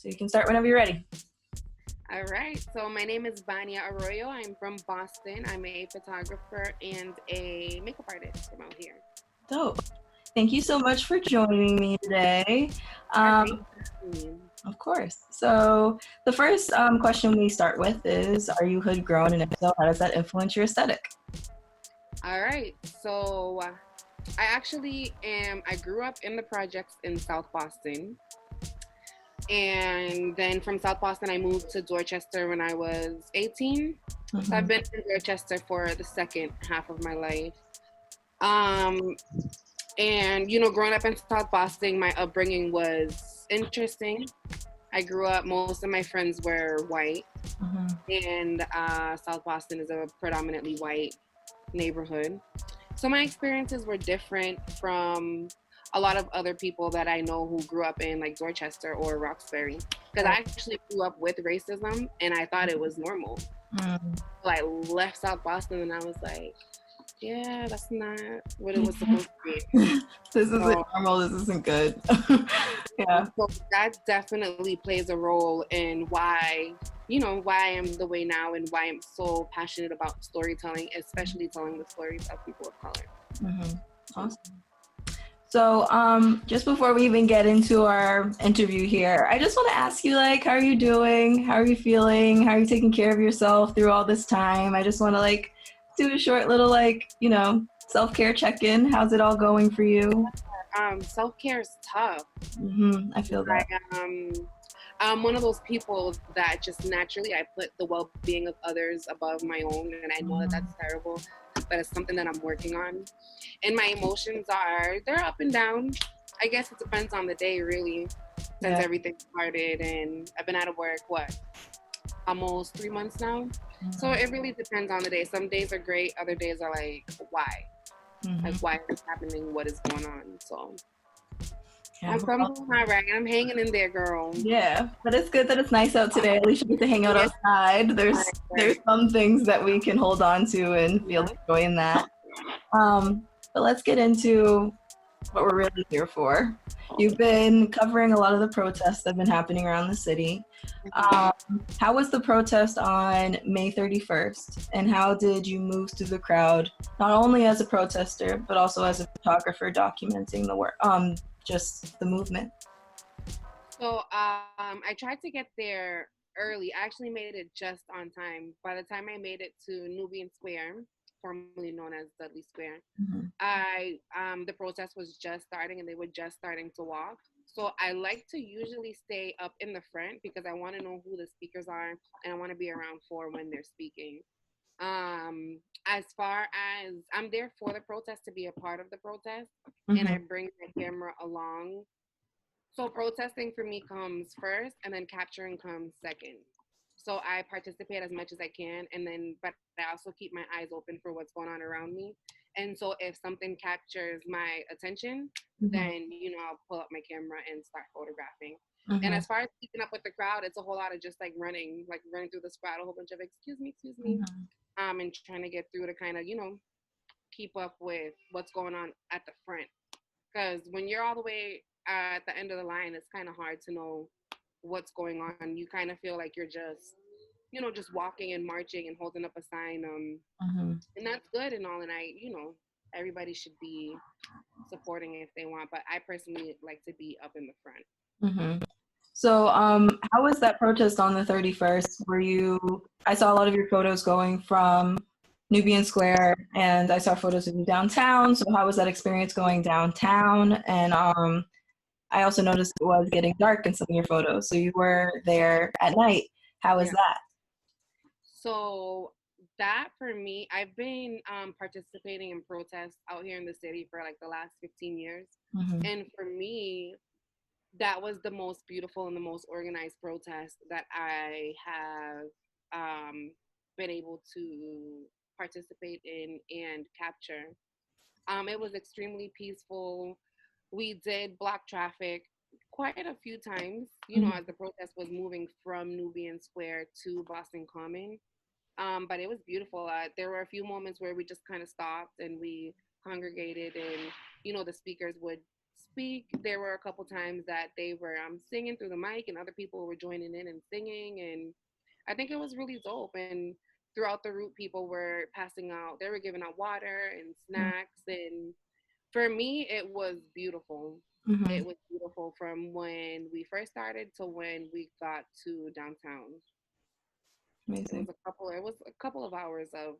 So you can start whenever you're ready. All right. So my name is Vania Arroyo. I'm from Boston. I'm a photographer and a makeup artist from out here. Dope. Thank you so much for joining me today. Thank you. Of course. So the first question we start with is, are you hood grown? And if so, how does that influence your aesthetic? All right. So I actually am, I grew up in the projects in South Boston. And then from South Boston, I moved to Dorchester when I was 18. So I've been in Dorchester for the second half of my life. And, growing up in South Boston, my upbringing was interesting. I grew up, most of my friends were white. And South Boston is a predominantly white neighborhood. So my experiences were different from a lot of other people that I know who grew up in like Dorchester or Roxbury. Because I actually grew up with racism and I thought it was normal. So I left South Boston and I was like, yeah, that's not what it was supposed to be. This isn't normal. This isn't good. Yeah. So that definitely plays a role in why I am the way now and why I'm so passionate about storytelling, especially telling the stories of people of color. Awesome. So just before we even get into our interview here, I just want to ask you, like, how are you doing? How are you feeling? How are you taking care of yourself through all this time? I just want to do a short little self-care check-in. How's it all going for you? Self-care is tough. I feel that. I'm one of those people that just naturally I put the well-being of others above my own, and I know that that's terrible, but it's something that I'm working on. And my emotions they're up and down. I guess it depends on the day, really, since everything started, and I've been out of work, almost 3 months now. So it really depends on the day. Some days are great, other days are like, why? Like, why is this happening? What is going on? So I'm all right. I'm hanging in there, girl. Yeah, but it's good that it's nice out today. At least you get to hang out outside. There's some things that we can hold on to and feel the joy in that. But let's get into what we're really here for. You've been covering a lot of the protests that have been happening around the city. How was the protest on May 31st? And how did you move through the crowd, not only as a protester, but also as a photographer documenting the work, just the movement? So I tried to get there early. I actually made it just on time. By the time I made it to Nubian Square, formerly known as Dudley Square, the protest was just starting and they were just starting to walk. So I like to usually stay up in the front because I want to know who the speakers are and I want to be around for when they're speaking. As far as I'm there for the protest to be a part of the protest, and I bring my camera along. So protesting for me comes first and then capturing comes second. So I participate as much as I can but I also keep my eyes open for what's going on around me. And so if something captures my attention, then, I'll pull up my camera and start photographing. And as far as keeping up with the crowd, it's a whole lot of just running through this crowd, a whole bunch of excuse me, and trying to get through to kind of, keep up with what's going on at the front. Because when you're all the way at the end of the line, it's kind of hard to know what's going on. You kind of feel like you're just, just walking and marching and holding up a sign. And that's good and all. And everybody should be supporting if they want. But I personally like to be up in the front. So how was that protest on the 31st? I saw a lot of your photos going from Nubian Square, and I saw photos of you downtown. So how was that experience going downtown? And I also noticed it was getting dark in some of your photos. So you were there at night. How was that? So that for me, I've been participating in protests out here in the city for the last 15 years. And for me, that was the most beautiful and the most organized protest that I have been able to participate in and capture. It was extremely peaceful. We did block traffic quite a few times, as the protest was moving from Nubian Square to Boston Common. But it was beautiful. There were a few moments where we just kind of stopped and we congregated and, the speakers would speak. There were a couple times that they were singing through the mic, and other people were joining in and singing, and I think it was really dope. And throughout the route, people were passing out. They were giving out water and snacks, and for me, it was beautiful. Mm-hmm. It was beautiful from when we first started to when we got to downtown. Amazing. It was a couple of hours of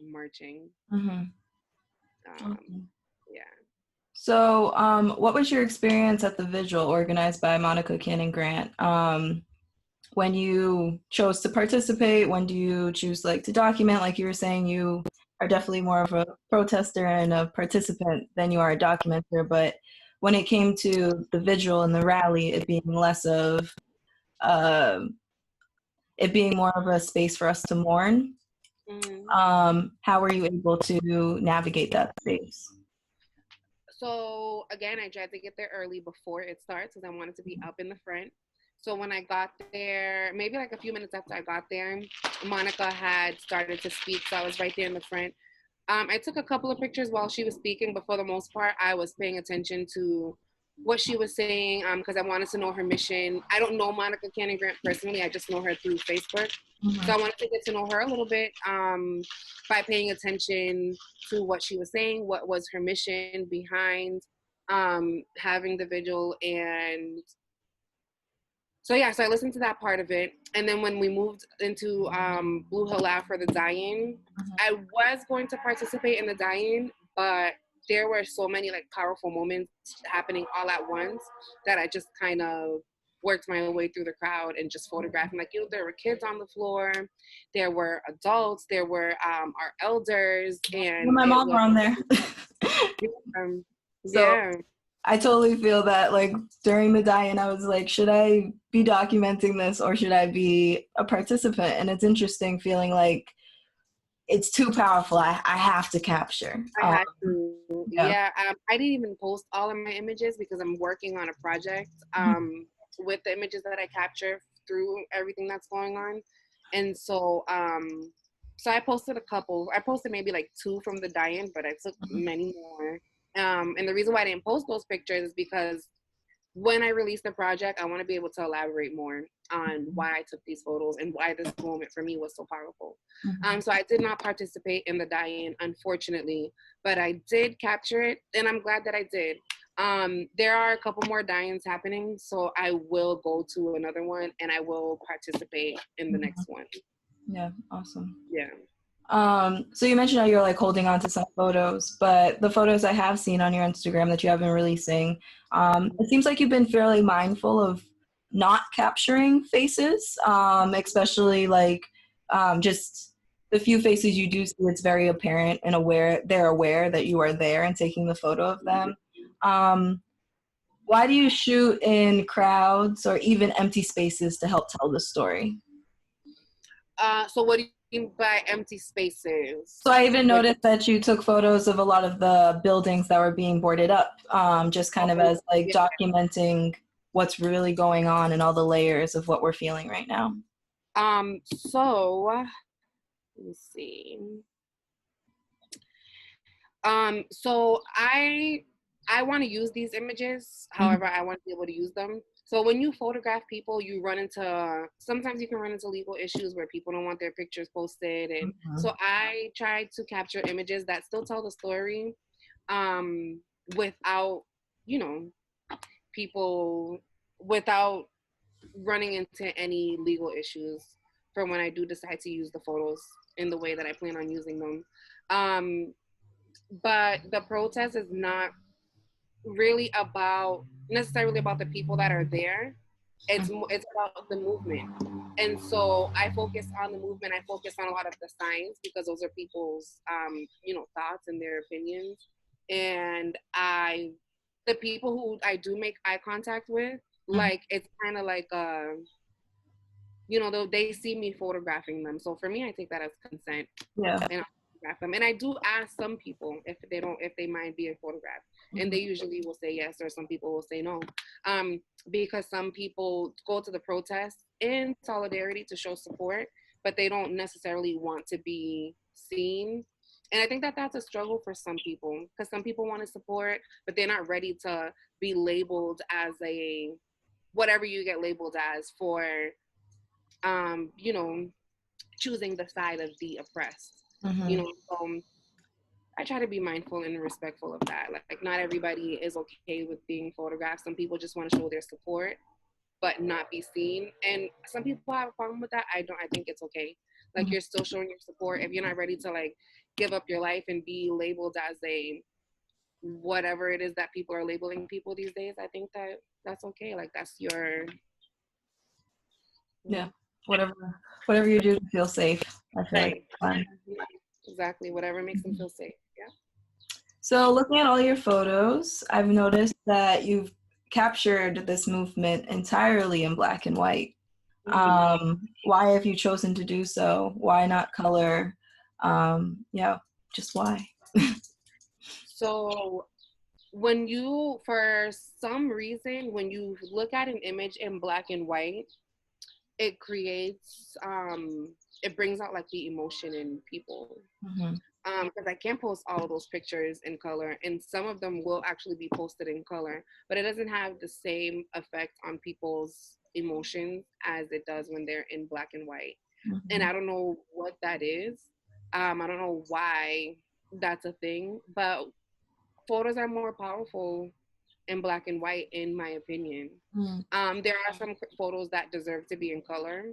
marching. Mm-hmm. Um, Awesome. yeah. So, what was your experience at the vigil organized by Monica Cannon Grant? When you chose to participate, when do you choose like to document? Like you were saying, you are definitely more of a protester and a participant than you are a documenter. But when it came to the vigil and the rally, it being less of uh, it being more of a space for us to mourn, Mm-hmm. how were you able to navigate that space? So again, I tried to get there early before it starts because I wanted to be up in the front. So when I got there, maybe like a few minutes after I got there, Monica had started to speak, so I was right there in the front. I took a couple of pictures while she was speaking, but for the most part, I was paying attention to what she was saying because I wanted to know her mission. I don't know Monica Cannon Grant personally; I just know her through Facebook. So I wanted to get to know her a little bit by paying attention to what she was saying, what was her mission behind having the vigil, and so yeah, so I listened to that part of it, and then when we moved into Blue Hill Ave for the die-in, I was going to participate in the die-in, but there were so many like powerful moments happening all at once that I just kind of worked my way through the crowd and just photographing. Like, there were kids on the floor, there were adults, there were our elders, and My it mom was were on there. um, So yeah. I totally feel that like during the die-in, I was like, should I be documenting this or should I be a participant? And it's interesting feeling like it's too powerful. I have to capture. I had to, Yeah. yeah. I didn't even post all of my images because I'm working on a project with the images that I capture through everything that's going on, and so I posted a couple. I posted maybe like two from the die-in, but I took many more. And the reason why I didn't post those pictures is because when I release the project, I want to be able to elaborate more on why I took these photos and why this moment for me was so powerful. So I did not participate in the die-in, unfortunately, but I did capture it, and I'm glad that I did. There are a couple more die-ins happening, so I will go to another one and I will participate in the next one. Yeah, awesome. Yeah. So you mentioned how you're like holding on to some photos, but the photos I have seen on your Instagram that you have been releasing, it seems like you've been fairly mindful of not capturing faces, especially like just the few faces you do see. It's very apparent and they're aware that you are there and taking the photo of them. Why do you shoot in crowds or even empty spaces to help tell the story? So what do you mean by empty spaces? So I even noticed that you took photos of a lot of the buildings that were being boarded up, just kind of as like documenting what's really going on and all the layers of what we're feeling right now. So let me see. So I want to use these images. However, I want to be able to use them. So when you photograph people, you run into, sometimes you can run into legal issues where people don't want their pictures posted. And so I try to capture images that still tell the story without, you know, people, without running into any legal issues for when I do decide to use the photos in the way that I plan on using them. But the protest is not really about necessarily about the people that are there. It's about the movement, and so I focus on the movement. I focus on a lot of the signs because those are people's thoughts and their opinions. And the people who I do make eye contact with, like, it's kind of like they see me photographing them. So for me, I take that as consent. Yeah. And I photograph them. And I do ask some people if they mind being photographed. And they usually will say yes, or some people will say no. Because some people go to the protest in solidarity to show support, but they don't necessarily want to be seen And I think that that's a struggle for some people, because some people want to support, but they're not ready to be labeled as a whatever you get labeled as for, you know, choosing the side of the oppressed. You Mm-hmm. know, I try to be mindful and respectful of that. Like not everybody is okay with being photographed. Some people just want to show their support, but not be seen. And some people have a problem with that. I don't. I think it's okay. Like you're still showing your support. If you're not ready to like give up your life and be labeled as a whatever it is that people are labeling people these days, I think that that's okay. Like that's your Yeah. Whatever you do to feel safe. I feel like right. it's fun. Exactly. Whatever makes them feel safe. Yeah. So looking at all your photos, I've noticed that you've captured this movement entirely in black and white. Why have you chosen to do so? Why not color? Yeah, just why? So when you, for some reason, when you look at an image in black and white, it creates, it brings out like the emotion in people. Mm-hmm. Because I can post all of those pictures in color, and some of them will actually be posted in color, but it doesn't have the same effect on people's emotions as it does when they're in black and white. And Mm-hmm. I don't know what that is. I don't know why that's a thing, but photos are more powerful in black and white, in my opinion. There are some photos that deserve to be in color,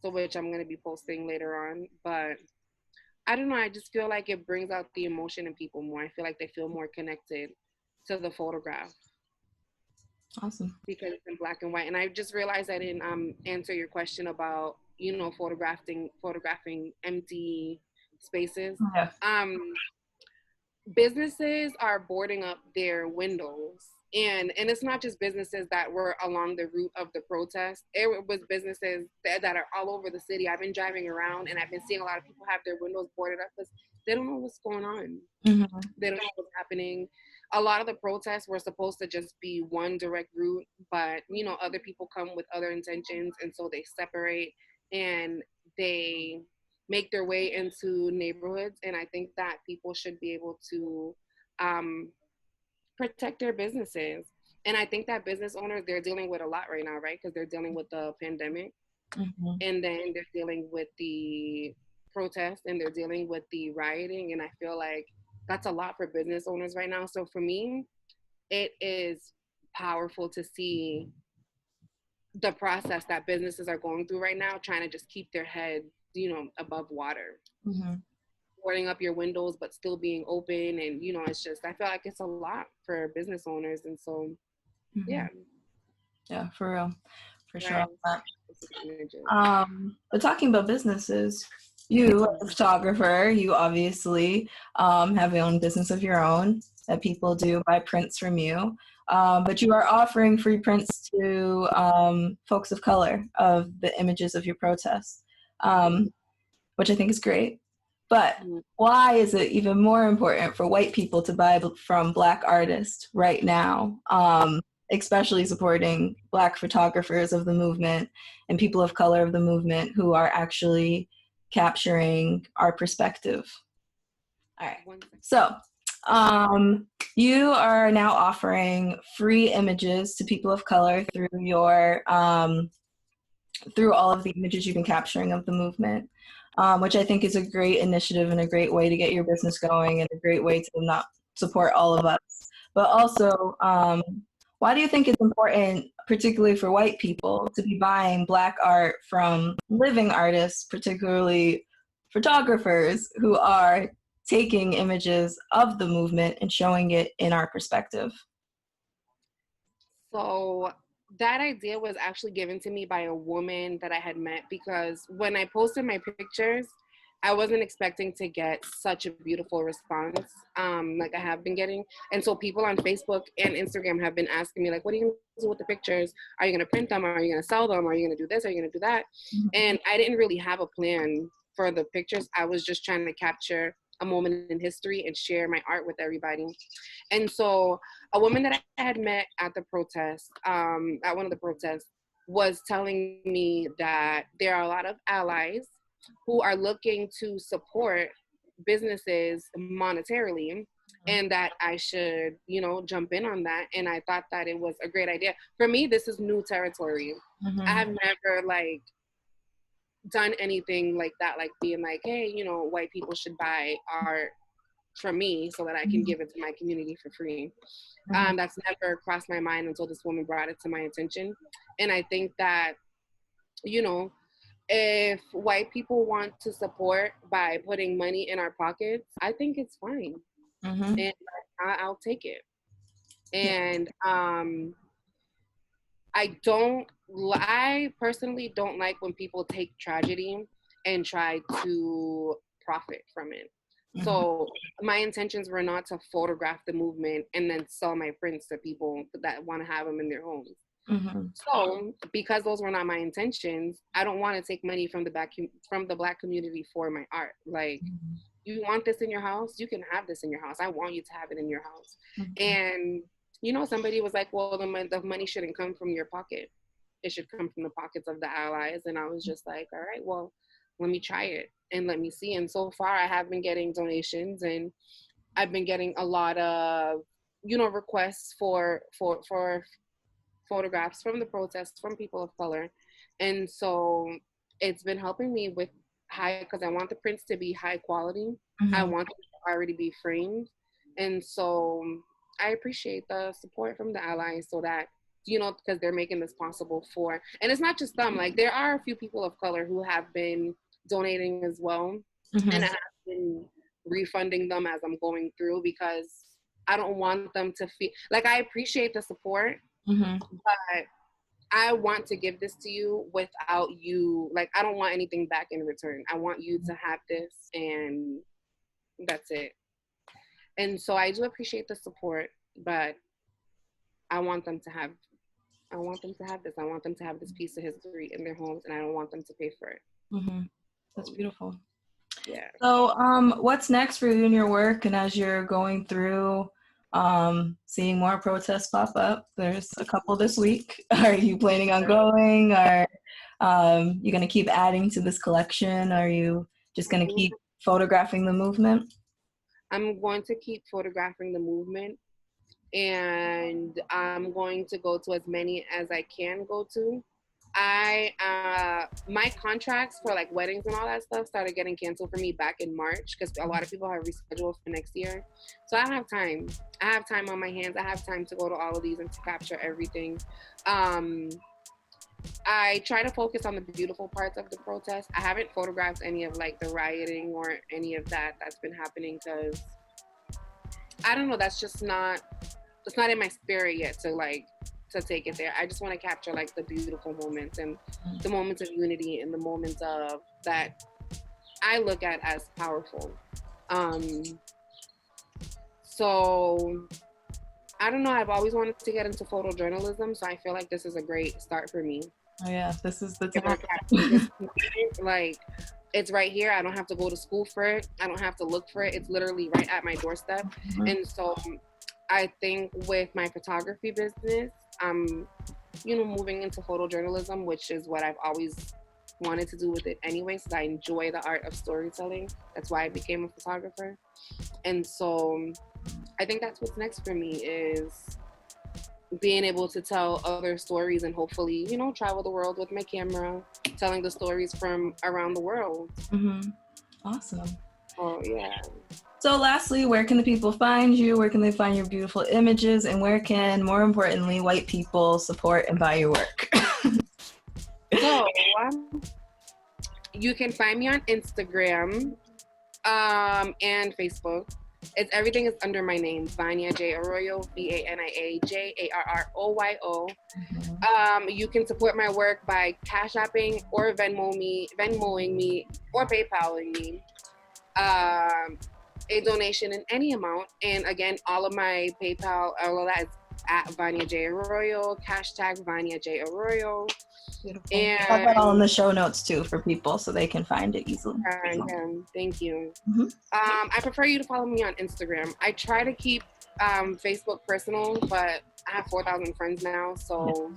so which I'm going to be posting later on, but I don't know. I just feel like it brings out the emotion in people more. I feel like they feel more connected to the photograph Awesome. because it's in black and white. And I just realized I didn't answer your question about, you know, photographing empty spaces. Yeah. Um, Businesses are boarding up their windows, and it's not just businesses that were along the route of the protest. It was businesses that are all over the city. I've been driving around and I've been seeing a lot of people have their windows boarded up because they don't know what's going on. Mm-hmm. They don't know what's happening. A lot of the protests were supposed to just be one direct route, but you know, other people come with other intentions, and so they separate and they make their way into neighborhoods. And I think that people should be able to um, protect their businesses. And I think that business owners, they're dealing with a lot right now, right? Because they're dealing with the pandemic, Mm-hmm. and then they're dealing with the protests, and they're dealing with the rioting. And I feel like that's a lot for business owners right now. So for me, it is powerful to see the process that businesses are going through right now, trying to just keep their head, you know, above water, Mm-hmm. boarding up your windows but still being open. And you know, it's just, I feel like it's a lot for business owners. And so Mm-hmm. yeah. Yeah, for real, for sure. Right. But talking about businesses, you, as a photographer, you obviously have your own business of your own that people do buy prints from you. But you are offering free prints to folks of color of the images of your protests, which I think is great. But why is it even more important for white people to buy from Black artists right now, especially supporting Black photographers of the movement and people of color of the movement who are actually capturing our perspective? All right. So you are now offering free images to people of color through your through all of the images you've been capturing of the movement, which I think is a great initiative and a great way to get your business going and a great way to not support all of us. But also, why do you think it's important, particularly for white people, to be buying Black art from living artists, particularly photographers who are taking images of the movement and showing it in our perspective? So that idea was actually given to me by a woman that I had met, because when I posted my pictures, I wasn't expecting to get such a beautiful response, like I have been getting. And so people on Facebook and Instagram have been asking me, like, what are you going to do with the pictures? Are you going to print them? Are you going to sell them? Are you going to do this? Are you going to do that? And I didn't really have a plan for the pictures. I was just trying to capture a moment in history and share my art with everybody. And so a woman that I had met at the protest, at one of the protests, was telling me that there are a lot of allies who are looking to support businesses monetarily, and that I should, jump in on that. And I thought that it was a great idea. For me, this is new territory. I have never like done anything like that, like being like, hey, white people should buy art from me so that I can give it to my community for free. That's never crossed my mind until this woman brought it to my attention. And I think that, if white people want to support by putting money in our pockets, I think it's fine. And I'll take it. And I personally don't like when people take tragedy and try to profit from it. So my intentions were not to photograph the movement and then sell my prints to people that want to have them in their homes. So because those were not my intentions, I don't want to take money from the Black community for my art. Like, you want this in your house? You can have this in your house. I want you to have it in your house. And, somebody was like, well, the money shouldn't come from your pocket. It should come from the pockets of the allies. And I was just like, all right, well, let me try it and let me see. And so far I have been getting donations, and I've been getting a lot of, requests for photographs from the protests from people of color. And so it's been helping me with because I want the prints to be high quality. I want them to already be framed. And so I appreciate the support from the allies, so that, because they're making this possible and it's not just them, like there are a few people of color who have been donating as well. And I have been refunding them as I'm going through, because I don't want them to feel like, I appreciate the support, but I want to give this to you without you, like, I don't want anything back in return. I want you to have this, and that's it. And so I do appreciate the support, but I want them to have this. I want them to have this piece of history in their homes, and I don't want them to pay for it. That's beautiful. Yeah. So what's next for you in your work, and as you're going through seeing more protests pop up? There's a couple this week. Are you planning on going? Are you going to keep adding to this collection? Are you just going to keep photographing the movement? I'm going to keep photographing the movement, and I'm going to go to as many as I can go to. My contracts for like weddings and all that stuff started getting canceled for me back in March, because a lot of people have rescheduled for next year. So I have time. I have time on my hands. I have time to go to all of these and to capture everything. I try to focus on the beautiful parts of the protest. I haven't photographed any of like the rioting or any of that's been happening, because I don't know, it's not in my spirit yet to take it there. I just want to capture like the beautiful moments and the moments of unity and the moments of that I look at as powerful. So I don't know, I've always wanted to get into photojournalism, so I feel like this is a great start for me. Oh yeah, this is the time. Like, it's right here. I don't have to go to school for it. I don't have to look for it. It's literally right at my doorstep. And so I think with my photography business, I'm, moving into photojournalism, which is what I've always wanted to do with it anyway, so I enjoy the art of storytelling. That's why I became a photographer. And so I think that's what's next for me, is being able to tell other stories and hopefully, travel the world with my camera, telling the stories from around the world. Awesome. Oh, yeah. So lastly, where can the people find you? Where can they find your beautiful images? And where can, more importantly, white people support and buy your work? So you can find me on Instagram and Facebook. Everything is under my name, Vania J Arroyo, VaniaJArroyo. You can support my work by Cash Apping or Venmoing me, or PayPaling me. A donation in any amount. And again, all of my PayPal, all of that is at Vania J Arroyo, hashtag Vania J Arroyo. Beautiful. And I'll have that all in the show notes too for people so they can find it easily. Thank you. I prefer you to follow me on Instagram. I try to keep Facebook personal, but I have 4,000 friends now, so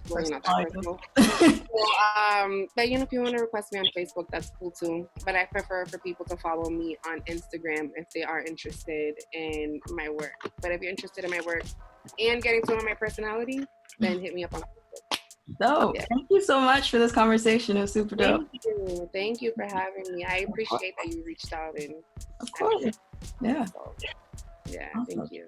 Well, not that personal. So, but if you want to request me on Facebook, that's cool too. But I prefer for people to follow me on Instagram if they are interested in my work. But if you're interested in my work and getting to know my personality, then hit me up on Facebook. So, thank you so much for this conversation. It was super dope. Thank you for having me. I appreciate that you reached out and. Of course. Yeah. So, yeah. Awesome. Thank you.